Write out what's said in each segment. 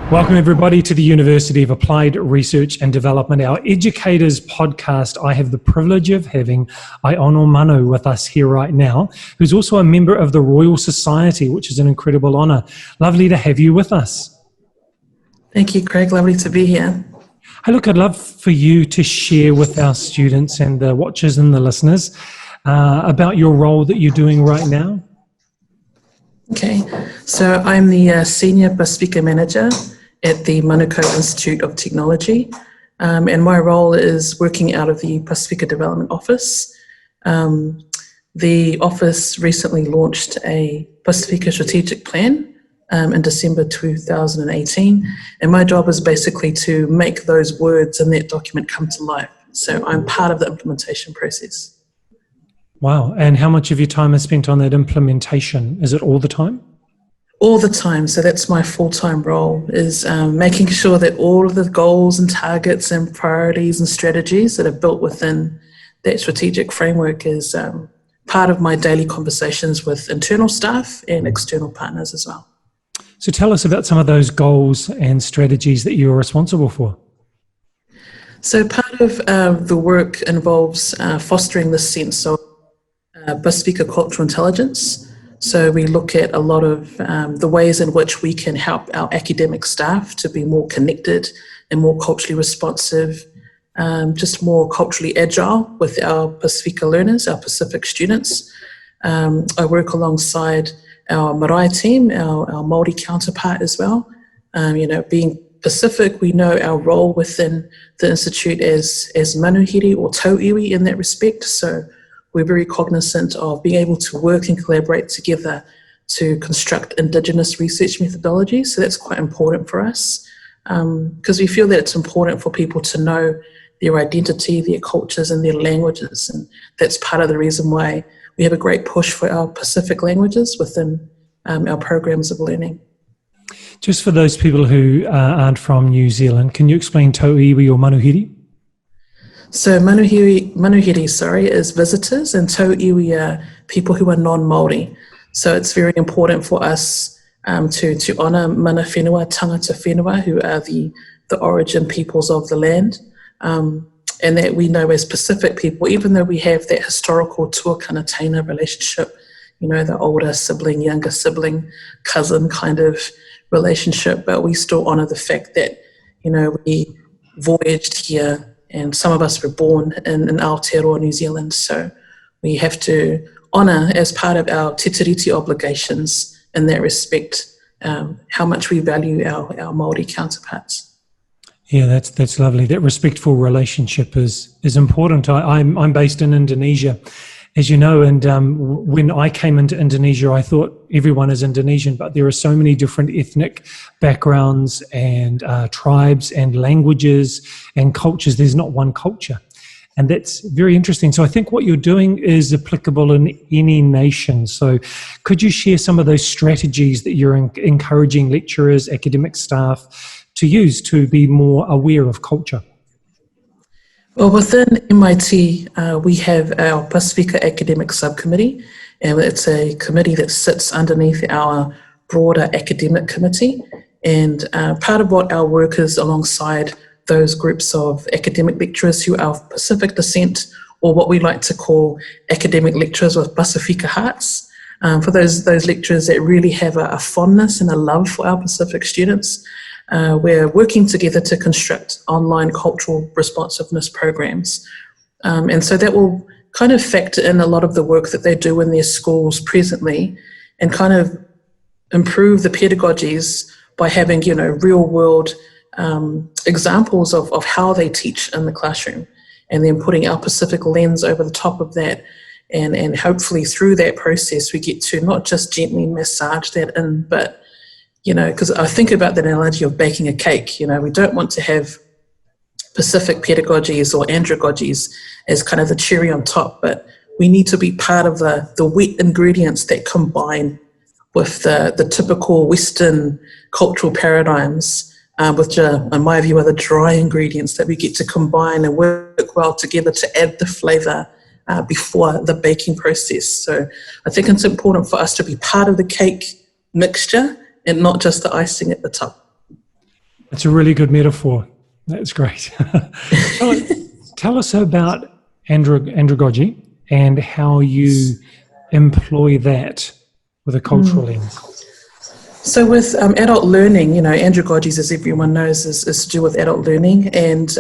Welcome everybody to the University of Applied Research and Development, our Educators podcast. I have the privilege of having Aiono Manu with us here right now, who's also a member of the Royal Society, which is an incredible honour. Lovely to have you with us. Thank you, Craig. Lovely to be here. Hey, look, I'd love for you to share with our students and the watchers and the listeners about your role that you're doing right now. Okay, so I'm the Senior Pasifika Manager at the Manukau Institute of Technology, and my role is working out of the Pasifika Development Office. The office recently launched a Pasifika Strategic Plan in December 2018, and my job is basically to make those words in that document come to life. So I'm part of the implementation process. Wow, and how much of your time is spent on that implementation? Is it all the time? All the time. So that's my full-time role, is making sure that all of the goals and targets and priorities and strategies that are built within that strategic framework is part of my daily conversations with internal staff and external partners as well. So tell us about some of those goals and strategies that you're responsible for. So part of the work involves fostering the sense of Pasifika cultural intelligence. So we look at a lot of the ways in which we can help our academic staff to be more connected and more culturally responsive, just more culturally agile with our Pasifika learners, our Pacific students. I work alongside our marae team, our Māori counterpart as well. Being Pacific, we know our role within the Institute as manuhiri or tauiwi in that respect. So we're very cognizant of being able to work and collaborate together to construct Indigenous research methodologies. So that's quite important for us because we feel that it's important for people to know their identity, their cultures and their languages. And that's part of the reason why we have a great push for our Pacific languages within our programs of learning. Just for those people who aren't from New Zealand, can you explain tauiwi or manuhiri? So manuhiri, is visitors, and tauiwi are people who are non-Māori. So it's very important for us to honour mana whenua, tangata whenua, who are the origin peoples of the land. And that we know as Pacific people, even though we have that historical tuakana taina relationship, the older sibling, younger sibling, cousin kind of relationship, but we still honour the fact that, we voyaged here and some of us were born in Aotearoa, New Zealand. So we have to honour, as part of our te tiriti obligations in that respect, how much we value our Māori counterparts. Yeah, that's lovely. That respectful relationship is important. I'm based in Indonesia, as you know, and when I came into Indonesia, I thought everyone is Indonesian, but there are so many different ethnic backgrounds and tribes and languages and cultures. There's not one culture, and that's very interesting. So I think what you're doing is applicable in any nation. So could you share some of those strategies that you're encouraging lecturers, academic staff to use to be more aware of culture? Well, within MIT, we have our Pasifika Academic Subcommittee, and it's a committee that sits underneath our broader academic committee. And part of what our work is alongside those groups of academic lecturers who are of Pacific descent, or what we like to call academic lecturers with Pasifika hearts, for those lecturers that really have a fondness and a love for our Pacific students. We're working together to construct online cultural responsiveness programs. And so that will kind of factor in a lot of the work that they do in their schools presently and kind of improve the pedagogies by having, real world examples of how they teach in the classroom, and then putting our Pacific lens over the top of that. And hopefully through that process, we get to not just gently massage that in, but because I think about that analogy of baking a cake, we don't want to have Pacific pedagogies or andragogies as kind of the cherry on top, but we need to be part of the wet ingredients that combine with the typical Western cultural paradigms, which are, in my view, are the dry ingredients that we get to combine and work well together to add the flavour before the baking process. So I think it's important for us to be part of the cake mixture and not just the icing at the top. It's a really good metaphor. That's great. Tell us about andragogy and how you employ that with a cultural lens. So with adult learning, andragogy, as everyone knows, is to do with adult learning, and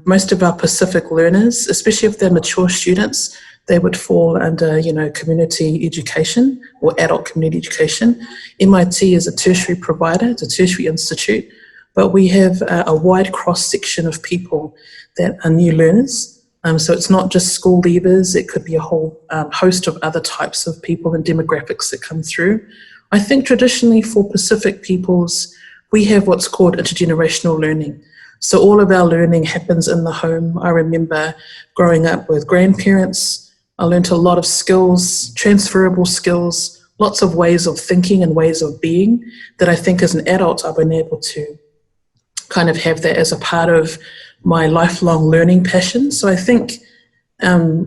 most of our Pacific learners, especially if they're mature students, they would fall under, community education or adult community education. MIT is a tertiary provider, it's a tertiary institute, but we have a wide cross-section of people that are new learners. So it's not just school leavers, it could be a whole host of other types of people and demographics that come through. I think traditionally for Pacific peoples, we have what's called intergenerational learning. So all of our learning happens in the home. I remember growing up with grandparents. I learned a lot of skills, transferable skills, lots of ways of thinking and ways of being that I think as an adult I've been able to kind of have that as a part of my lifelong learning passion. So I think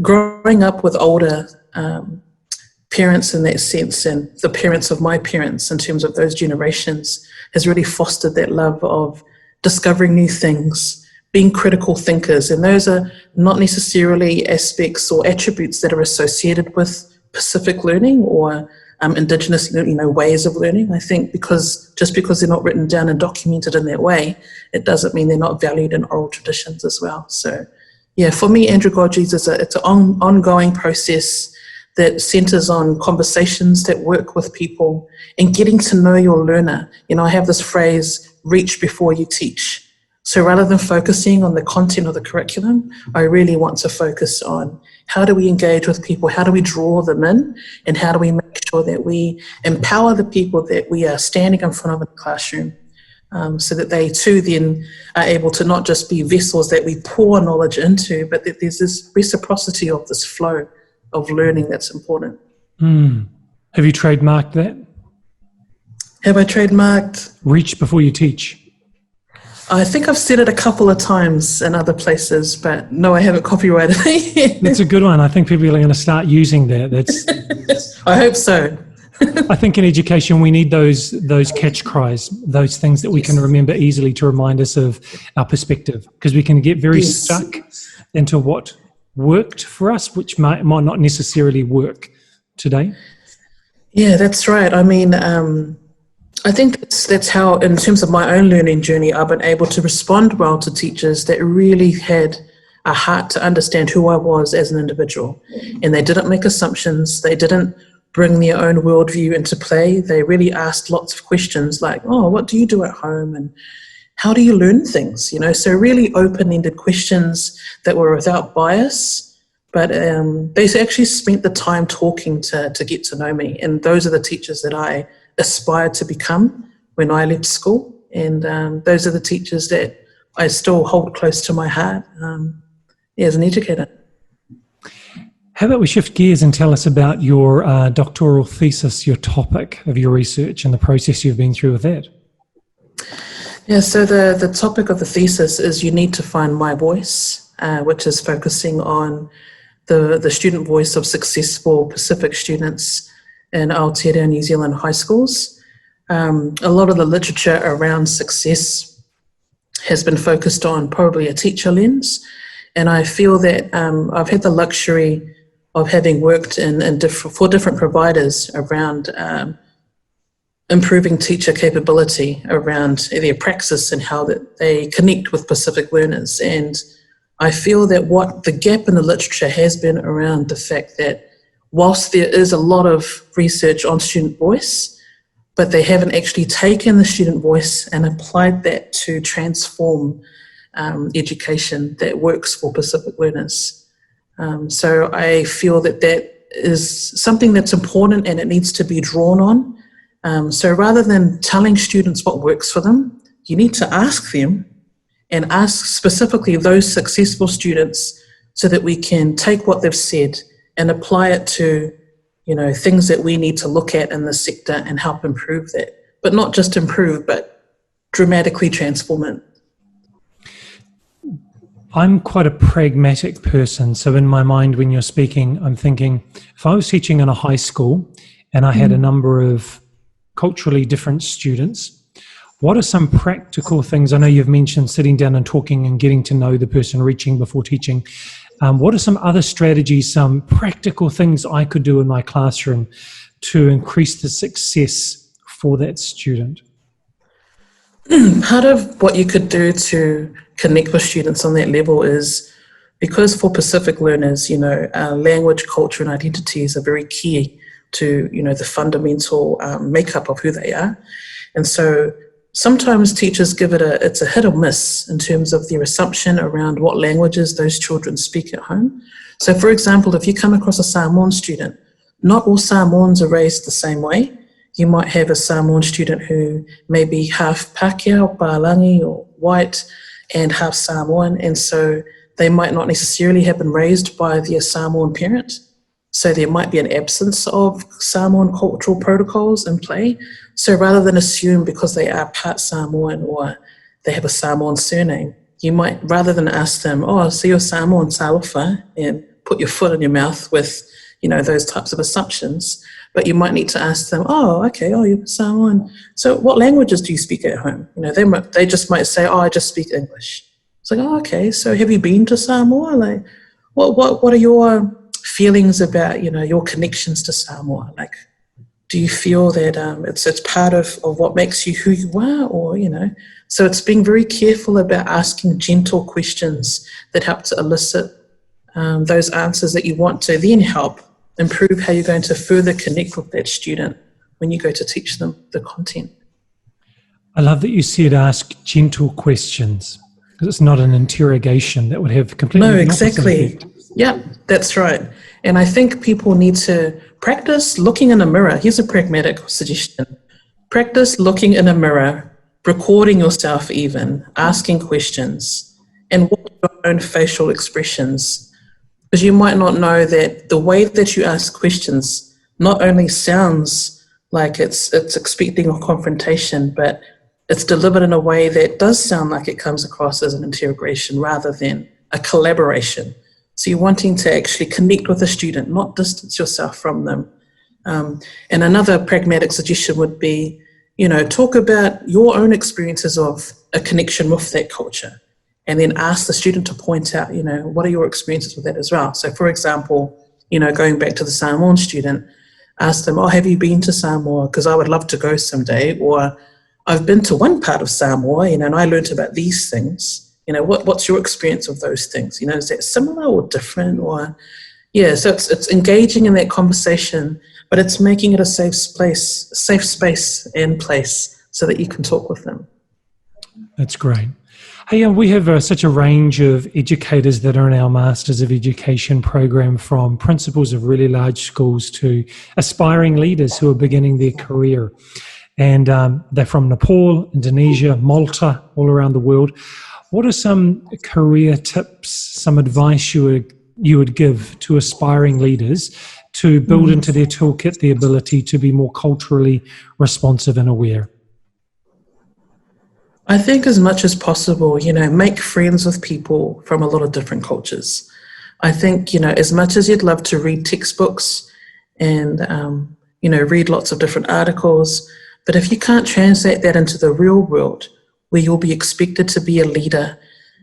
growing up with older parents in that sense, and the parents of my parents in terms of those generations, has really fostered that love of discovering new things, being critical thinkers. And those are not necessarily aspects or attributes that are associated with Pacific learning or Indigenous ways of learning. I think just because they're not written down and documented in that way, it doesn't mean they're not valued in oral traditions as well. So yeah, for me, andragogy it's an ongoing process that centers on conversations that work with people and getting to know your learner. I have this phrase, reach before you teach. So rather than focusing on the content of the curriculum, I really want to focus on how do we engage with people, how do we draw them in, and how do we make sure that we empower the people that we are standing in front of in the classroom, so that they too then are able to not just be vessels that we pour knowledge into, but that there's this reciprocity of this flow of learning that's important. Have you trademarked that? Have I trademarked? Reach before you teach. I think I've said it a couple of times in other places, but no, I haven't copyrighted it yet. That's a good one. I think people are going to start using that. I hope so. I think in education we need those catch cries, those things that we can remember easily to remind us of our perspective, because we can get very stuck into what worked for us, which might not necessarily work today. Yeah, that's right. I mean, I think that's how, in terms of my own learning journey, I've been able to respond well to teachers that really had a heart to understand who I was as an individual. And they didn't make assumptions. They didn't bring their own worldview into play. They really asked lots of questions like, oh, what do you do at home? And how do you learn things? So really open-ended questions that were without bias, but they actually spent the time talking to get to know me. And those are the teachers that I aspired to become when I left school. And those are the teachers that I still hold close to my heart as an educator. How about we shift gears and tell us about your doctoral thesis, your topic of your research and the process you've been through with that? Yeah, so the topic of the thesis is You Need to Find My Voice, which is focusing on the student voice of successful Pacific students in Aotearoa, New Zealand high schools. A lot of the literature around success has been focused on probably a teacher lens, and I feel that I've had the luxury of having worked for different providers around improving teacher capability around their praxis and how that they connect with Pacific learners. And I feel that what the gap in the literature has been around the fact that whilst there is a lot of research on student voice, but they haven't actually taken the student voice and applied that to transform education that works for Pacific learners. So I feel that is something that's important and it needs to be drawn on. So rather than telling students what works for them, you need to ask them and ask specifically those successful students so that we can take what they've said and apply it to, things that we need to look at in the sector and help improve that. But not just improve, but dramatically transform it. I'm quite a pragmatic person. So in my mind, when you're speaking, I'm thinking, if I was teaching in a high school and I had a number of culturally different students, what are some practical things? I know you've mentioned sitting down and talking and getting to know the person, reaching before teaching. What are some other strategies, some practical things I could do in my classroom to increase the success for that student? Part of what you could do to connect with students on that level is, because for Pacific learners, language, culture and identities are very key to, the fundamental makeup of who they are. And so sometimes teachers give it's a hit or miss in terms of their assumption around what languages those children speak at home. So for example, if you come across a Samoan student, not all Samoans are raised the same way. You might have a Samoan student who may be half Pākehā, Pālangi or white and half Samoan, and so they might not necessarily have been raised by their Samoan parent. So there might be an absence of Samoan cultural protocols in play. So rather than assume because they are part Samoan or they have a Samoan surname, you might, rather than ask them, oh, so you're Samoan, talofa, and put your foot in your mouth with, those types of assumptions, but you might need to ask them, you're Samoan. So what languages do you speak at home? They just might say, I just speak English. It's like, okay, so have you been to Samoa? Like, what are your feelings about, your connections to Samoa? Like, do you feel that it's part of what makes you who you are, or, So it's being very careful about asking gentle questions that help to elicit those answers that you want to then help improve how you're going to further connect with that student when you go to teach them the content. I love that you said ask gentle questions, because it's not an interrogation that would have completely No, exactly. Yeah, that's right. And I think people need to practice looking in a mirror. Here's a pragmatic suggestion. Practice looking in a mirror, recording yourself even, asking questions, and watch your own facial expressions. Because you might not know that the way that you ask questions not only sounds like it's expecting a confrontation, but it's delivered in a way that does sound like it comes across as an interrogation rather than a collaboration. So you're wanting to actually connect with a student, not distance yourself from them. And another pragmatic suggestion would be, talk about your own experiences of a connection with that culture, and then ask the student to point out, what are your experiences with that as well? So for example, going back to the Samoan student, ask them, have you been to Samoa? Because I would love to go someday. Or I've been to one part of Samoa, and I learned about these things. What's your experience of those things? Is that similar or different? Or, so it's engaging in that conversation, but it's making it a safe space and place so that you can talk with them. That's great. Hey, we have such a range of educators that are in our Masters of Education program, from principals of really large schools to aspiring leaders who are beginning their career. And they're from Nepal, Indonesia, Malta, all around the world. What are some career tips, some advice you would give to aspiring leaders to build into their toolkit the ability to be more culturally responsive and aware? I think as much as possible, make friends with people from a lot of different cultures. I think, as much as you'd love to read textbooks and, read lots of different articles, but if you can't translate that into the real world, where you'll be expected to be a leader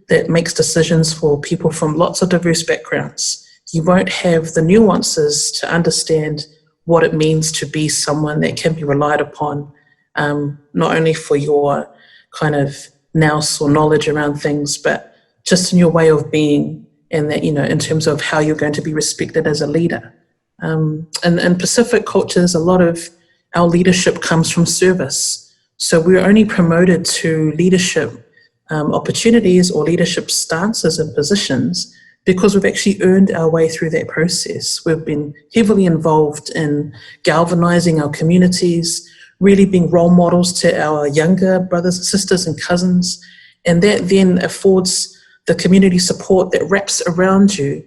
that makes decisions for people from lots of diverse backgrounds, you won't have the nuances to understand what it means to be someone that can be relied upon, not only for your kind of nous or knowledge around things, but just in your way of being, and that, in terms of how you're going to be respected as a leader. And in Pacific cultures, a lot of our leadership comes from service. So we're only promoted to leadership opportunities or leadership stances and positions because we've actually earned our way through that process. We've been heavily involved in galvanizing our communities, really being role models to our younger brothers and sisters and cousins. And that then affords the community support that wraps around you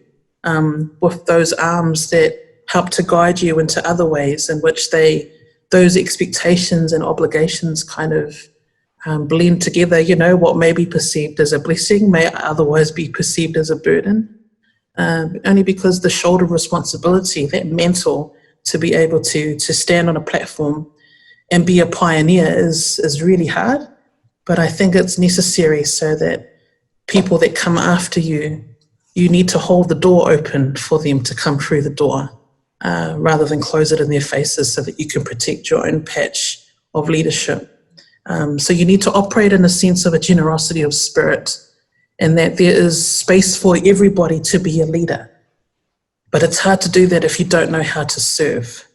with those arms that help to guide you into other ways in which those expectations and obligations kind of blend together. What may be perceived as a blessing may otherwise be perceived as a burden, only because the shoulder of responsibility, that mantle to be able to stand on a platform and be a pioneer is really hard. but I think it's necessary so that people that come after you, you need to hold the door open for them to come through the door, rather than close it in their faces so that you can protect your own patch of leadership. So you need to operate in a sense of a generosity of spirit, and that there is space for everybody to be a leader. But it's hard to do that if you don't know how to serve.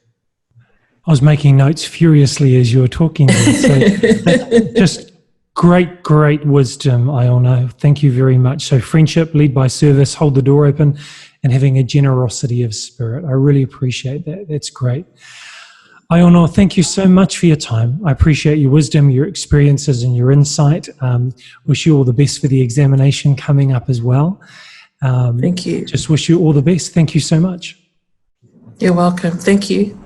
I was making notes furiously as you were talking there. So just great wisdom, Aiono. Thank you very much. So friendship, lead by service, hold the door open, and having a generosity of spirit. I really appreciate that. That's great. Aiono, thank you so much for your time. I appreciate your wisdom, your experiences, and your insight. Wish you all the best for the examination coming up as well. Thank you. Just wish you all the best. Thank you so much. You're welcome. Thank you.